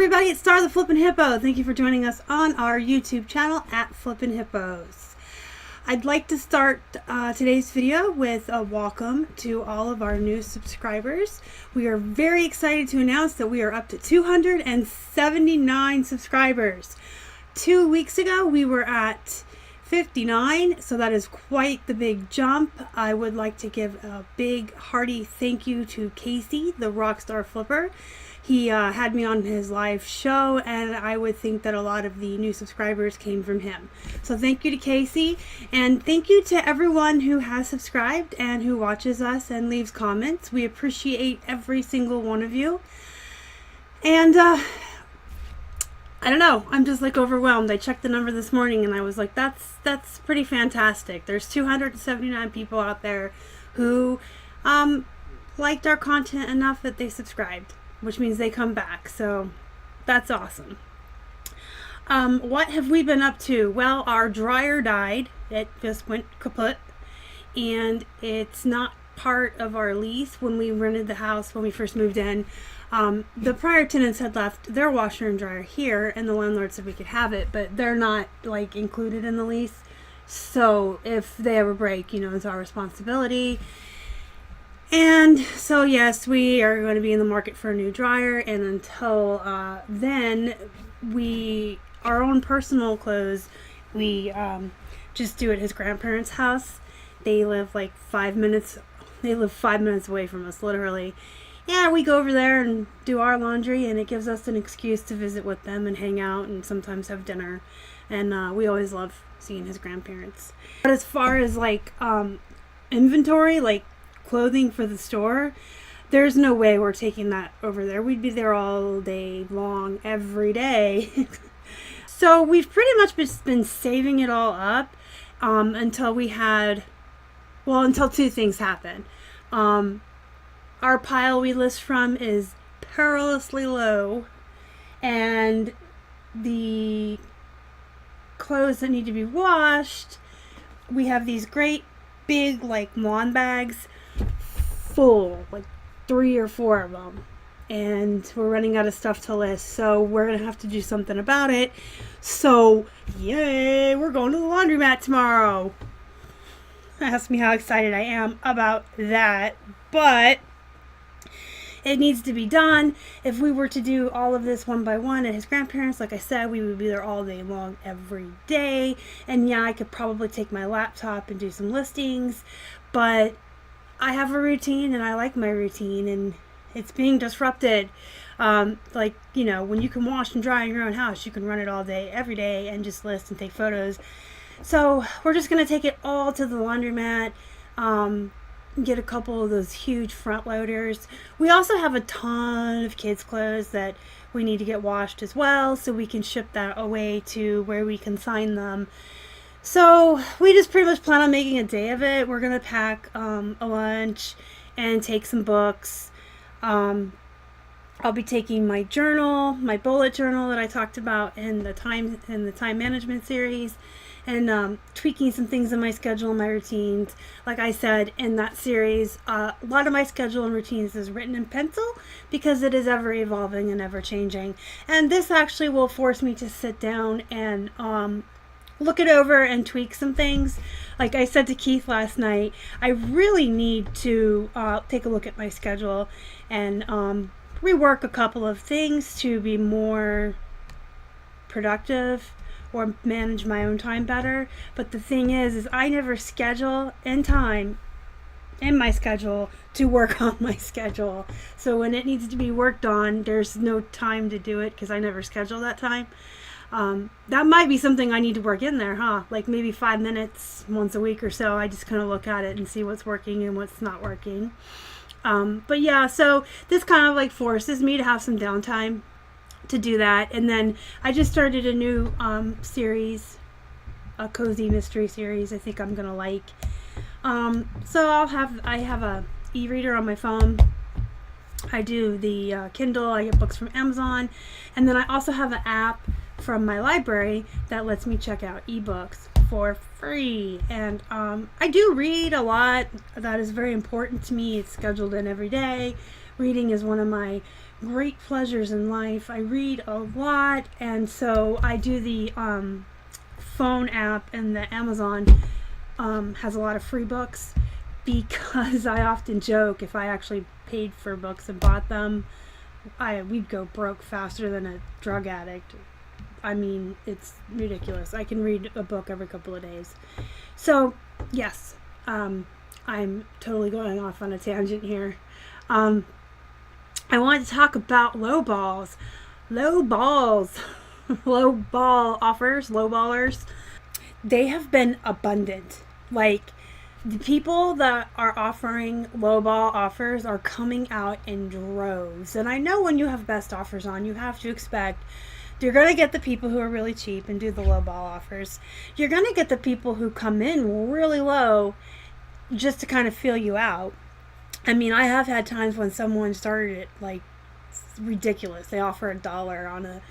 everybody, it's Star the Flippin' Hippo. Thank you for joining us on our YouTube channel at Flippin' Hippos. I'd like to start today's video with a welcome to all of our new subscribers. We are very excited to announce that we are up to 279 subscribers. 2 weeks ago we were at 59, so that is quite the big jump. I would like to give a big hearty thank you to Casey, the Rockstar Flipper. He had me on his live show, and I would think that a lot of the new subscribers came from him. So thank you to Casey, and thank you to everyone who has subscribed and who watches us and leaves comments. We appreciate every single one of you. And I don't know, I'm just like overwhelmed. I checked the number this morning and I was like, that's pretty fantastic. There's 279 people out there who liked our content enough that they subscribed, which means they come back. So that's awesome. What have we been up to? Well, our dryer died. It just went kaput, and it's not part of our lease. When we rented the house, when we first moved in, the prior tenants had left their washer and dryer here, and the landlord said we could have it, but they're not like included in the lease. So if they ever break, it's our responsibility. And so yes, we are going to be in the market for a new dryer, and until then, our own personal clothes, we just do at his grandparents' house. They live like 5 minutes. They live 5 minutes away from us, literally. Yeah, we go over there and do our laundry, and it gives us an excuse to visit with them and hang out and sometimes have dinner. And we always love seeing his grandparents. But as far as like inventory, like clothing for the store, there's no way we're taking that over there. We'd be there all day long, every day. So we've pretty much been saving it all up until two things happen. Our pile we list from is perilously low, and the clothes that need to be washed, we have these great big like lawn bags full, like 3 or 4 of them, and we're running out of stuff to list, so we're gonna have to do something about it. So yay, we're going to the laundromat tomorrow. Ask me how excited I am about that, but it needs to be done. If we were to do all of this one by one at his grandparents', like I said, we would be there all day long, every day. And yeah, I could probably take my laptop and do some listings, but I have a routine and I like my routine, and it's being disrupted. When you can wash and dry in your own house, you can run it all day, every day, and just list and take photos. So we're just going to take it all to the laundromat. Get a couple of those huge front loaders. We also have a ton of kids' clothes that we need to get washed as well, so we can ship that away to where we consign them. So we just pretty much plan on making a day of it. We're gonna pack a lunch and take some books. I'll be taking my journal, my bullet journal that I talked about in the time management series, and tweaking some things in my schedule and my routines. Like I said in that series, a lot of my schedule and routines is written in pencil because it is ever evolving and ever changing. And this actually will force me to sit down and look it over and tweak some things. Like I said to Keith last night, I really need to take a look at my schedule and rework a couple of things to be more productive or manage my own time better. But the thing is I never schedule in time in my schedule to work on my schedule. So when it needs to be worked on, there's no time to do it because I never schedule that time. That might be something I need to work in there, huh? Like maybe 5 minutes once a week or so. I just kind of look at it and see what's working and what's not working. But yeah, so this kind of like forces me to have some downtime to do that. And then I just started a new series, a cozy mystery series I think I'm gonna like. So I have a e-reader on my phone. I do the Kindle. I get books from Amazon, and then I also have an app from my library that lets me check out ebooks for free. And I do read a lot. That is very important to me. It's scheduled in every day. Reading is one of my great pleasures in life. I read a lot, and so I do the phone app, and the Amazon has a lot of free books, because I often joke if I actually paid for books and bought them, we'd go broke faster than a drug addict. I mean, it's ridiculous. I can read a book every couple of days. So, yes, I'm totally going off on a tangent here. I wanted to talk about low balls. Low balls. Low ball offers, low ballers. They have been abundant. Like, the people that are offering low ball offers are coming out in droves. And I know when you have best offers on, you have to expect you're going to get the people who are really cheap and do the low ball offers. You're going to get the people who come in really low just to kind of feel you out. I mean, I have had times when someone started it like ridiculous. They offer $1 on a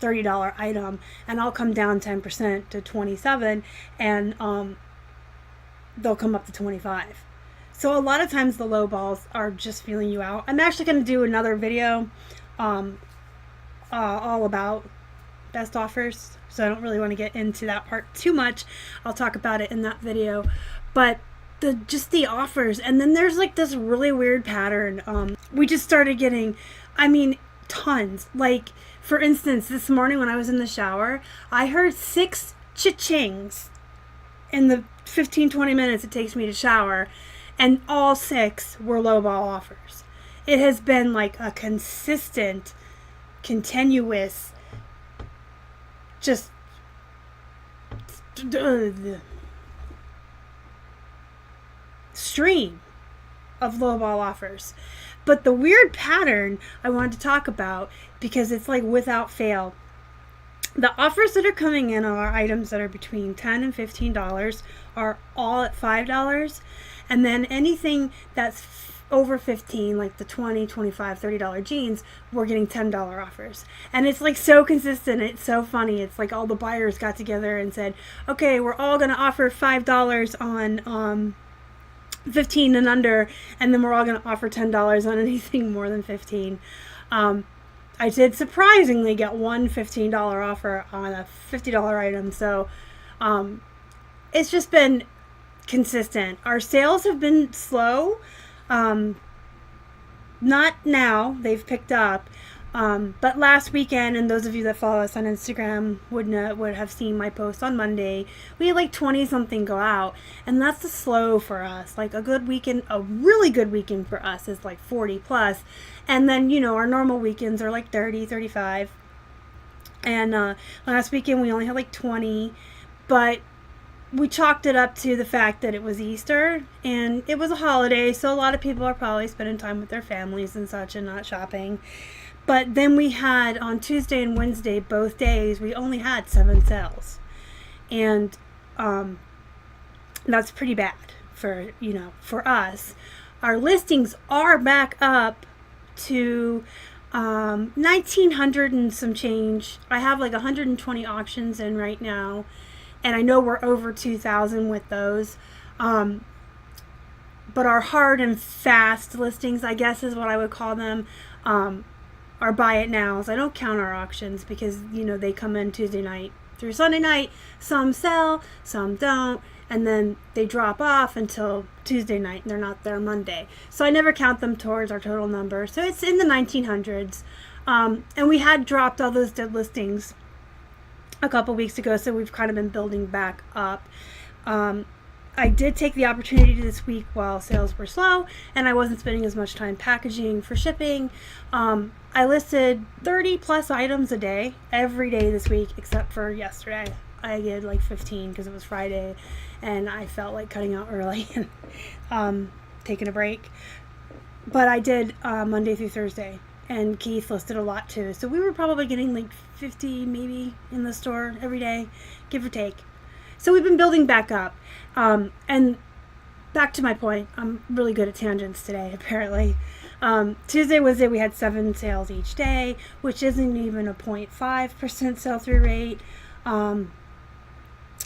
$30 item, and I'll come down 10% to 27, and they'll come up to 25. So a lot of times the low balls are just feeling you out. I'm actually going to do another video all about best offers, so I don't really want to get into that part too much. I'll talk about it in that video. But the offers, and then there's like this really weird pattern. We just started getting, I mean, tons. Like, for instance, this morning when I was in the shower, I heard 6 cha-chings in the 15-20 minutes it takes me to shower, and all 6 were low ball offers. It has been like a consistent, continuous, just stream of low ball offers. But the weird pattern I wanted to talk about, because it's like without fail, the offers that are coming in are items that are between $10 and $15 are all at $5, and then anything that's over 15, like the $20, $25, $30 jeans, we're getting $10 offers. And it's like so consistent. It's so funny. It's like all the buyers got together and said, okay, we're all going to offer $5 on 15 and under, and then we're all going to offer $10 on anything more than 15. I did surprisingly get one $15 offer on a $50 item. So it's just been consistent. Our sales have been slow. Not now, they've picked up. But last weekend, and those of you that follow us on Instagram would have seen my post on Monday, we had like 20 something go out, and that's the slow for us. Like a good weekend, a really good weekend for us is like 40 plus. And then, you know, our normal weekends are like 30, 35. And last weekend we only had like 20, but we chalked it up to the fact that it was Easter and it was a holiday, so a lot of people are probably spending time with their families and such and not shopping. But then we had on Tuesday and Wednesday, both days, we only had 7 sales. And that's pretty bad for, you know, for us. Our listings are back up to 1,900 and some change. I have like 120 auctions in right now, and I know we're over 2,000 with those. But our hard and fast listings, I guess is what I would call them, are buy it nows. I don't count our auctions because, you know, they come in Tuesday night through Sunday night. Some sell, some don't, and then they drop off until Tuesday night and they're not there Monday. So I never count them towards our total number. So it's in the 1,900s. And we had dropped all those dead listings a couple weeks ago, so we've kind of been building back up. I did take the opportunity this week while sales were slow and I wasn't spending as much time packaging for shipping. I listed 30 plus items a day, every day this week, except for yesterday. I did like 15 because it was Friday and I felt like cutting out early and taking a break. But I did Monday through Thursday, and Keith listed a lot too. So we were probably getting like 50 maybe in the store every day, give or take. So we've been building back up. And back to my point, I'm really good at tangents today, apparently. Tuesday, Wednesday, we had 7 sales each day, which isn't even a 0.5% sell-through rate.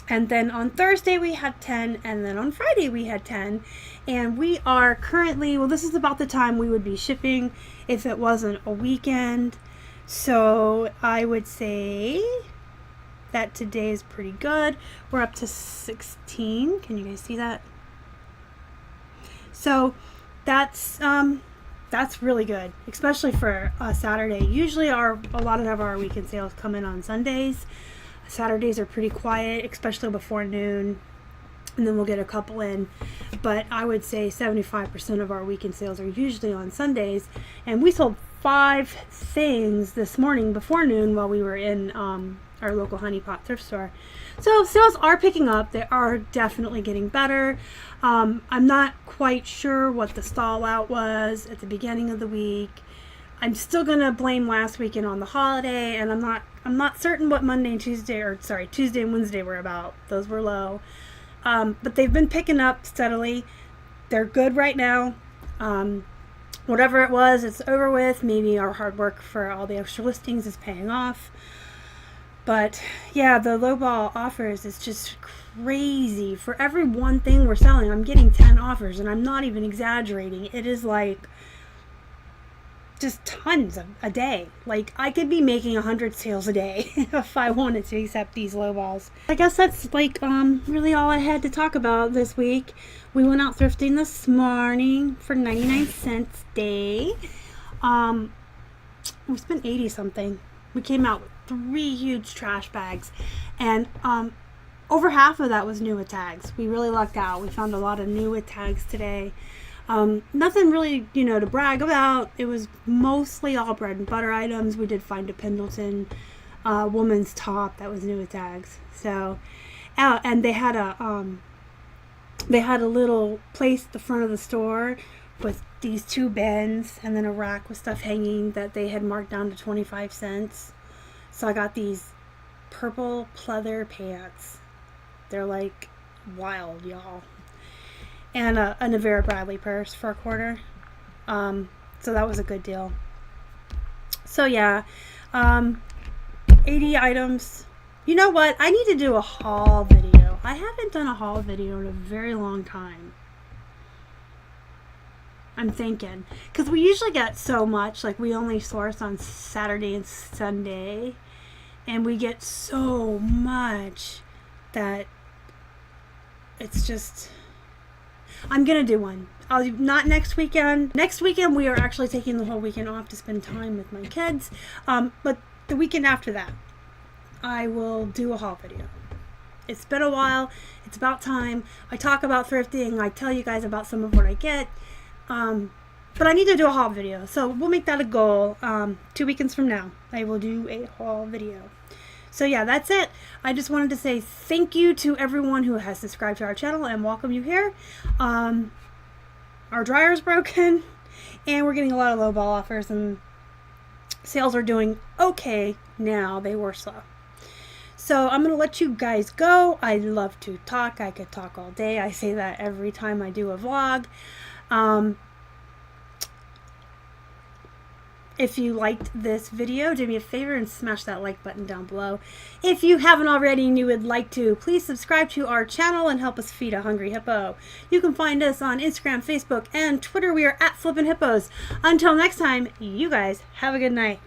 And then on Thursday we had 10, and then on Friday we had 10. And we are currently, well, this is about the time we would be shipping if it wasn't a weekend. So I would say that today is pretty good. We're up to 16. Can you guys see that? So that's really good, especially for Saturday. Usually a lot of our weekend sales come in on Sundays. Saturdays are pretty quiet, especially before noon, and then we'll get a couple in. But I would say 75% of our weekend sales are usually on Sundays, and we sold 5 things this morning before noon while we were in our local Honey Pot thrift store. So sales are picking up. They are definitely getting better. I'm not quite sure what the stall out was at the beginning of the week. I'm still gonna blame last weekend on the holiday, and I'm not certain what Tuesday and Wednesday were about. Those were low, but they've been picking up steadily. They're good right now. Whatever it was, it's over with. Maybe our hard work for all the extra listings is paying off. But yeah, the lowball offers is just crazy. For every one thing we're selling, I'm getting 10 offers, and I'm not even exaggerating. It is like just tons a day. Like, I could be making 100 sales a day if I wanted to, accept these lowballs. I guess that's like really all I had to talk about this week. We went out thrifting this morning for 99 cents day. We spent 80 something. We came out with 3 huge trash bags, and over half of that was new with tags. We really lucked out. We found a lot of new with tags today. Nothing really, to brag about. It was mostly all bread and butter items. We did find a Pendleton woman's top that was new with tags. So, and they had a little place at the front of the store with these 2 bins and then a rack with stuff hanging that they had marked down to 25 cents. So I got these purple pleather pants. They're like wild, y'all. And a Vera Bradley purse for $0.25. So that was a good deal. So yeah, 80 items. You know what? I need to do a haul video. I haven't done a haul video in a very long time. I'm thinking, because we usually get so much, like we only source on Saturday and Sunday, and we get so much that it's just, I'm gonna do one. Not next weekend. Next weekend we are actually taking the whole weekend off to spend time with my kids, but the weekend after that I will do a haul video. It's been a while. It's about time. I talk about thrifting. I tell you guys about some of what I get. But I need to do a haul video, so we'll make that a goal. 2 weekends from now I will do a haul video. So yeah, that's it. I just wanted to say thank you to everyone who has subscribed to our channel and welcome you here. Our dryer's broken and we're getting a lot of lowball offers, and sales are doing okay now. They were slow. So I'm going to let you guys go. I love to talk. I could talk all day. I say that every time I do a vlog. If you liked this video, do me a favor and smash that like button down below. If you haven't already and you would like to, please subscribe to our channel and help us feed a hungry hippo. You can find us on Instagram, Facebook, and Twitter. We are at Flippin' Hippos. Until next time, you guys have a good night.